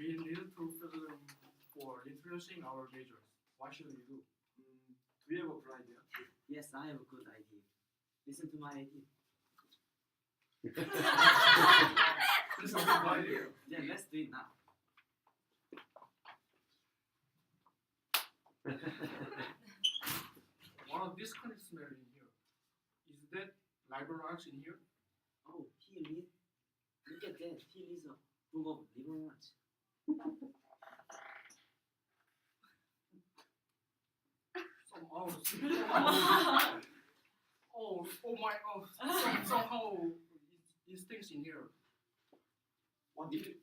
we need to film for introducing our majors. What should we do? Do you have a good idea? Yes, I have a good idea. Listen to my idea. This is a good idea. Yeah, let's do it now. One of this kind of smell in here. Is that liberal arts in here? Oh, he read. Look at that. He reads a book of liberal arts. Some oh my somehow these things in here. What did you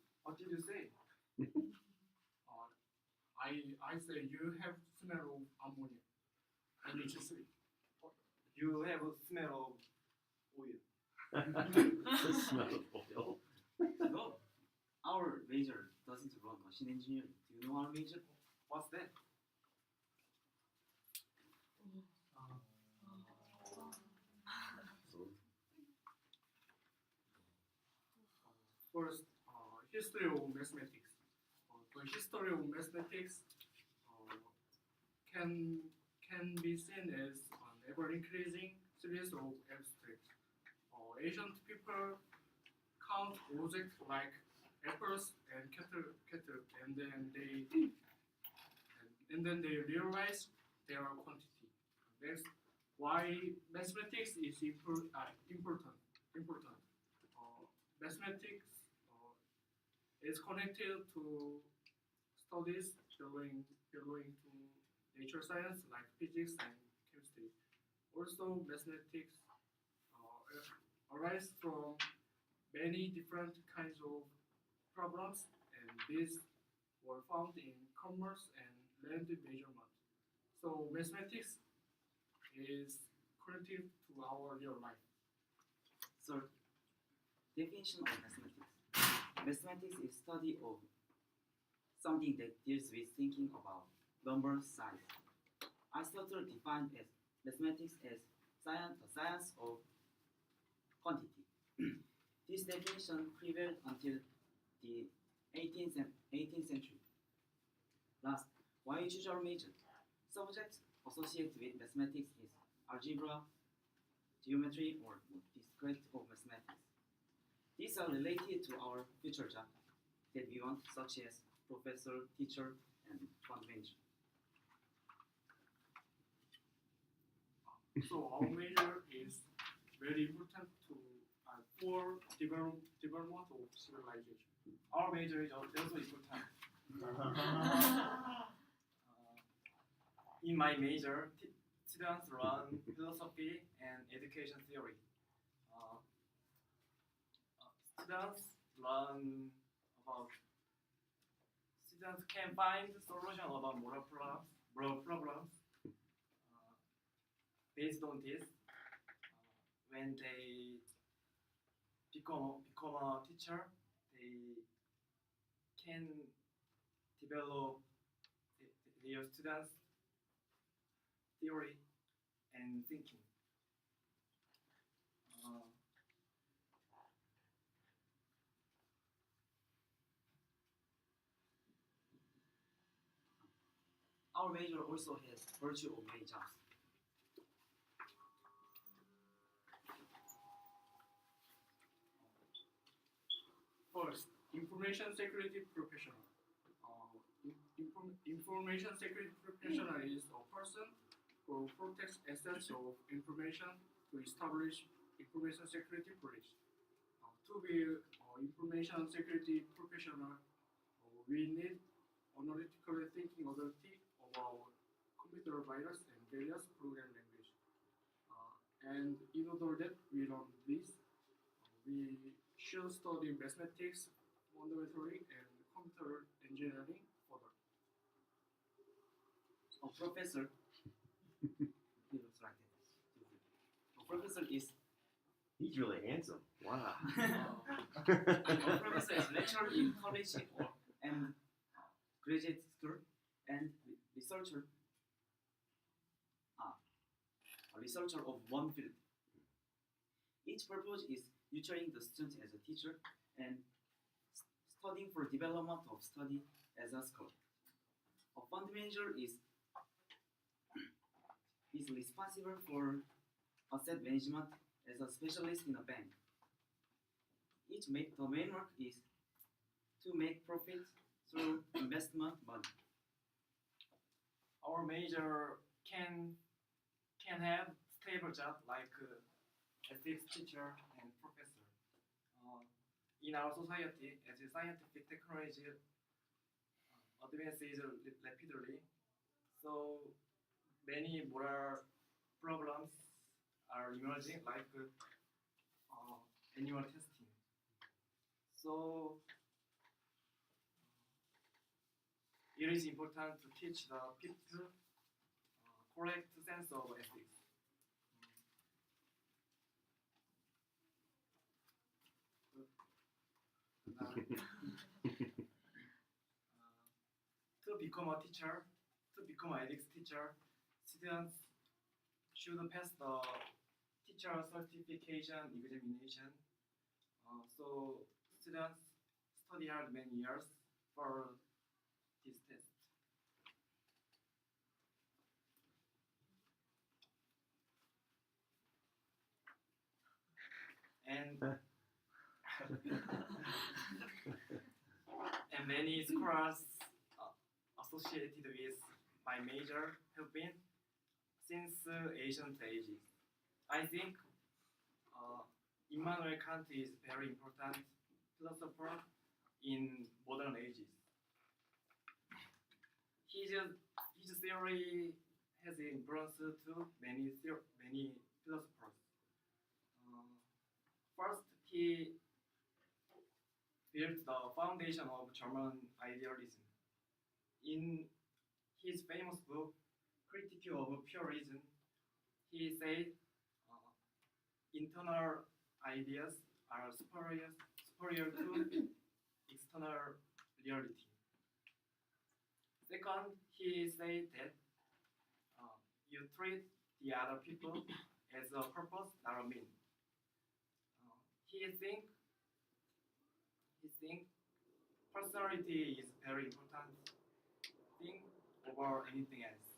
say? I say you have smell of ammonia. NH3. You have a smell of oil. The smell of oil. No, our major doesn't run machine engineering. Do you know our major? What's that? First, history of mathematics. The history of mathematics can be seen as an ever-increasing series of abstracts. Ancient people count objects like apples and cattle, and then they realize their quantity. That's why mathematics is important. Mathematics is connected to studies belonging to nature science like physics and chemistry. Also, mathematics arise from many different kinds of problems, and these were found in commerce and land measurement. So, mathematics is connected to our real life. So, definition of mathematics. Mathematics is study of something that deals with thinking about number size. Aristotle defined as mathematics as the science of quantity. This definition prevailed until the 18th century. Last, why you choose our major? Subjects associated with mathematics is algebra, geometry, or discrete of mathematics. These are related to our future job that we want, such as professor, teacher, and fund manager. So our major is very important for development of civilization. Our major is also important. In my major, students learn philosophy and education theory. Students learn about. Students can find solution about moral problems. Based on this, when they become a teacher, they can develop their students' theory and thinking. Our major also has virtue of many jobs. First, information security professional. Information security professional is a person who protects assets of information to establish information security policy. To be information security professional, we need analytical thinking ability about computer virus and various program language. And in order that we learn this, we should study mathematics fundamentally and computer engineering further. A professor, he looks like that. A professor is He's really handsome. Wow. a professor is lecturer in college and graduate school, and researcher. A researcher of one field. Each purpose is nurturing the student as a teacher and studying for development of study as a scholar. A fund manager is responsible for asset management as a specialist in a bank. The main work is to make profit through investment money. Our major can have stable job like ethics teacher and professor. In our society, as the scientific technology advances rapidly, so many moral problems are emerging like animal testing. So it is important to teach the people correct sense of ethics. To become a teacher, to become an ethics teacher, students should pass the teacher certification examination. So students study hard many years for this test. And and many scholars associated with my major have been since ancient ages. I think Immanuel Kant is very important philosopher in modern ages. His theory has influenced to many philosophers. First, he built the foundation of German idealism. In his famous book, Critique of Purism, he said internal ideas are superior to external reality. Second, he said that you treat the other people as a purpose, not a mean. He think personality is very important thing over anything else.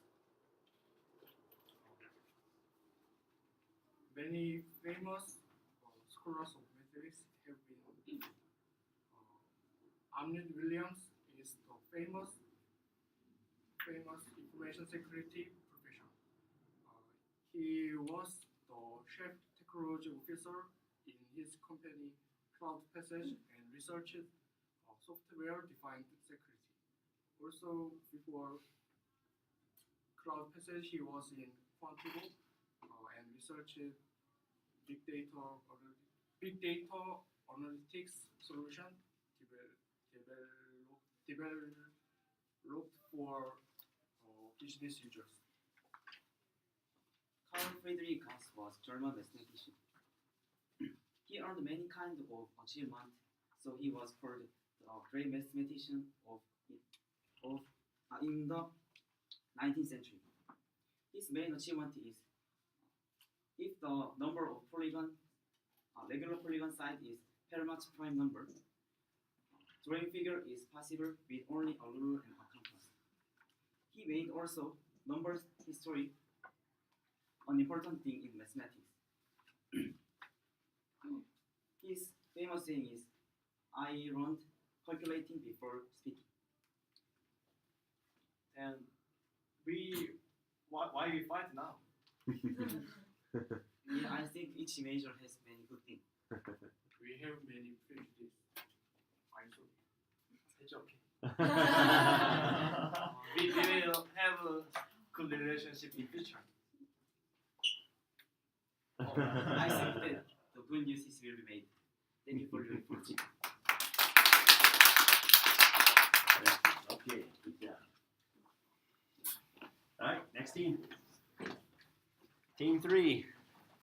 Many famous scholars of mathematics have been. Arnold Williams is the famous information security professional. He was the chief technology officer in his company Cloud Passage and researched software-defined security. Also, before Cloud Passage, he was in Quantico and researched big data analytics solution developed for business users. Carl Friedrich Gauss was German mathematician. He earned many kinds of achievement, so he was called the great mathematician in the 19th century. His main achievement is if the number of regular polygon side is Fermat's prime number, drawing figure is possible with only a rule and a compass. He made also numbers history an important thing in mathematics. His famous saying is, I learned calculating before speaking. And why we fight now? Yeah, I think each major has many good things. We have many prejudices. I'm sorry. It's okay. we will have a good relationship in future. I think that the good news is will be made. Thank you for your effort. Okay, good job. All right, next team. Team 3.